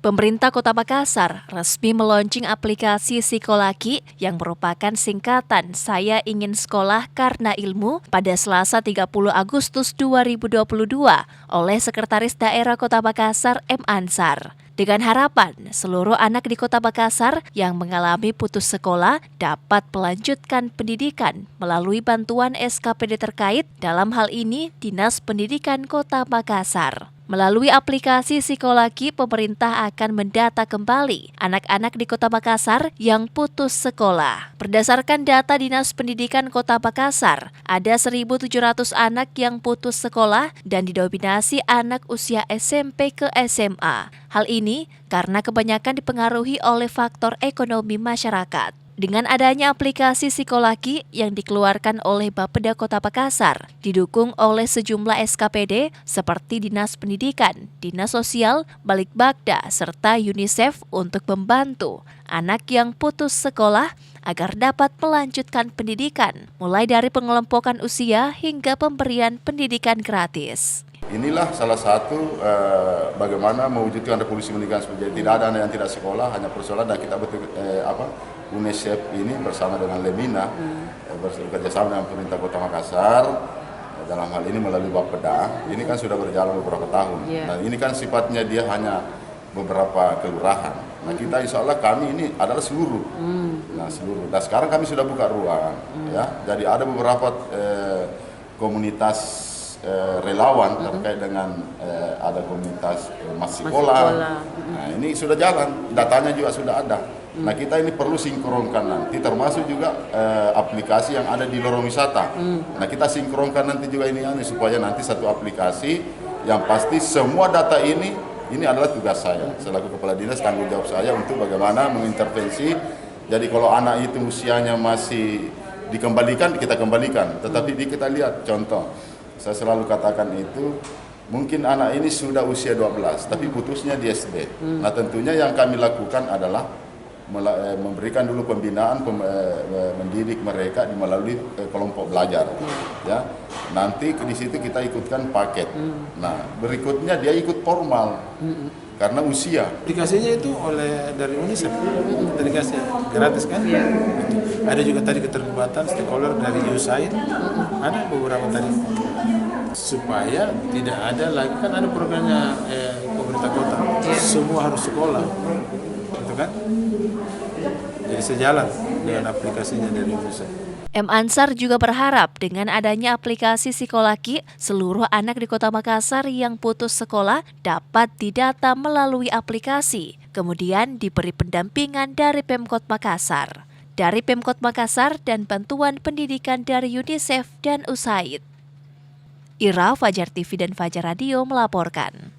Pemerintah Kota Makassar resmi meluncing aplikasi Psikolaki yang merupakan singkatan Saya Ingin Sekolah Karena Ilmu pada Selasa 30 Agustus 2022 oleh Sekretaris Daerah Kota Makassar M. Ansar. Dengan harapan seluruh anak di Kota Makassar yang mengalami putus sekolah dapat melanjutkan pendidikan melalui bantuan SKPD terkait, dalam hal ini Dinas Pendidikan Kota Makassar. Melalui aplikasi Psikolaki, pemerintah akan mendata kembali anak-anak di Kota Makassar yang putus sekolah. Berdasarkan data Dinas Pendidikan Kota Makassar, ada 1.700 anak yang putus sekolah dan didominasi anak usia SMP ke SMA. Hal ini karena kebanyakan dipengaruhi oleh faktor ekonomi masyarakat. Dengan adanya aplikasi Psikolaki yang dikeluarkan oleh Bapeda Kota Makassar, didukung oleh sejumlah SKPD seperti Dinas Pendidikan, Dinas Sosial, Balikbakda, serta UNICEF untuk membantu anak yang putus sekolah agar dapat melanjutkan pendidikan, mulai dari pengelompokan usia hingga pemberian pendidikan gratis. Inilah salah satu bagaimana mewujudkan revolusi pendidikan supaya tidak ada anak yang tidak sekolah, hanya persoalan, dan kita UNICEF ini bersama dengan Lemina bekerja sama dengan pemerintah Kota Makassar dalam hal ini melalui Bapeda. Ini kan sudah berjalan beberapa tahun. Nah, ini kan sifatnya dia hanya beberapa kelurahan. Nah, kita insya Allah kami ini adalah seluruh. Nah, seluruh. Dan sekarang kami sudah buka ruang, ya. Jadi ada beberapa komunitas relawan terkait dengan ada komunitas sekolah. Nah, ini sudah jalan, datanya juga sudah ada. Nah, kita ini perlu sinkronkan nanti, termasuk juga aplikasi yang ada di lorong wisata. Nah, kita sinkronkan nanti juga ini supaya nanti satu aplikasi yang pasti semua data ini adalah tugas saya selaku kepala dinas, tanggung jawab saya untuk bagaimana mengintervensi. Jadi kalau anak itu usianya masih dikembalikan, kita kembalikan. Tetapi kita lihat contoh. Saya selalu katakan itu, mungkin anak ini sudah usia 12, tapi putusnya di SD. Nah, tentunya yang kami lakukan adalah memberikan dulu pembinaan, mendidik mereka melalui kelompok belajar. Ya, nanti di situ kita ikutkan paket. Nah, berikutnya dia ikut formal karena usia. Aplikasinya itu dari UNICEF, kita dikasih gratis kan? Ada juga tadi keterlibatan stakeholder dari USAID, ada beberapa tadi. Supaya tidak ada lagi, kan ada programnya pemerintah kota, semua harus sekolah, gitu kan? Jadi sejalan dengan aplikasinya dari UNICEF. M. Ansar juga berharap dengan adanya aplikasi Psikolaki, seluruh anak di Kota Makassar yang putus sekolah dapat didata melalui aplikasi, kemudian diberi pendampingan dari Pemkot Makassar. Dari Pemkot Makassar dan bantuan pendidikan dari UNICEF dan USAID. Ira, Fajar TV dan Fajar Radio melaporkan.